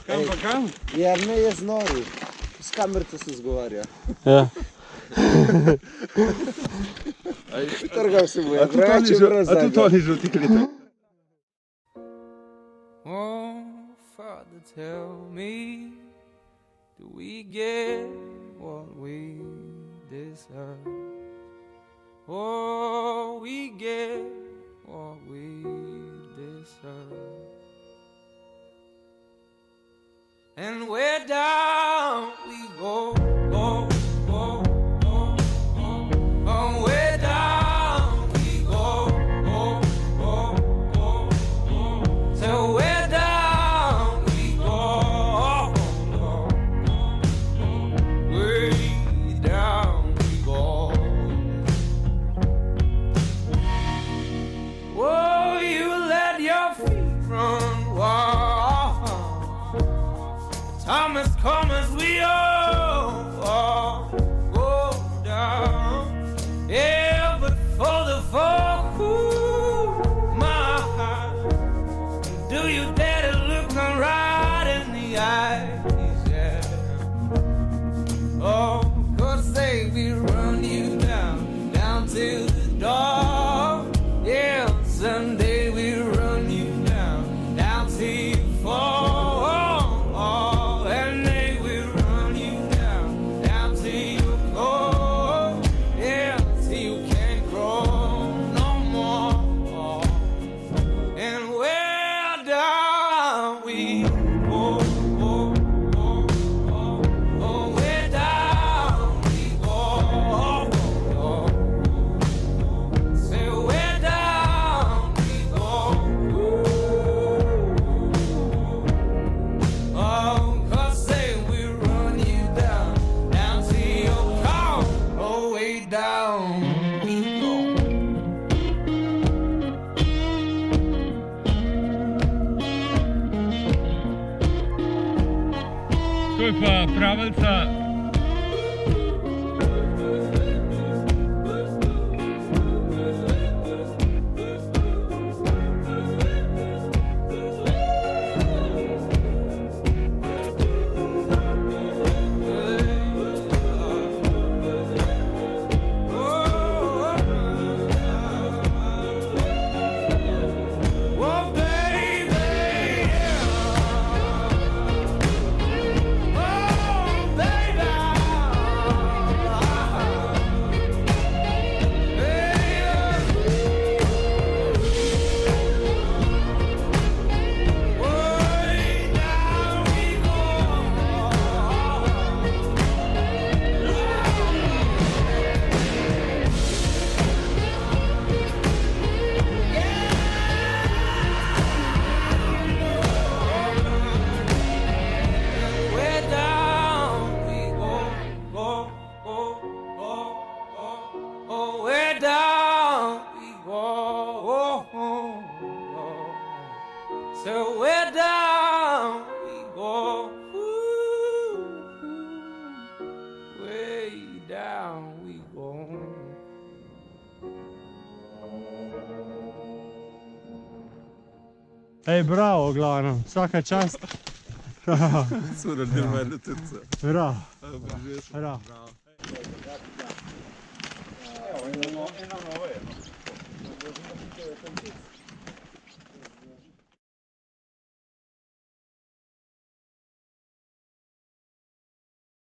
Kam pa kam? Jer ne je znori. S kamerco se zgovarja. Ja. Trgal se mu je, A tudi preveč je brez a tudi oni žuti klitek. Oh, Father, tell me, do we get what we deserve? Oh, we get what we deserve. And where down we go, go, go, go, go. Oh, where down we go, go, go, go, go. So where down we go, go, go. Way down we go. Oh, you let your feet run wild. Thomas, come as we all go down. Yeah, but for the folk who my heart, do you dare to look them right in the eyes? Yeah. Oh, 'cause they will run you down, down to the door. Yeah, someday we'll run you down, down till you fall. To je pa pravica. So where down we go, way down we go. Ej, bravo, glavno, vsaka čast. Sura, del mene tece. Bravo, bravo. Evo, imamo eno nove.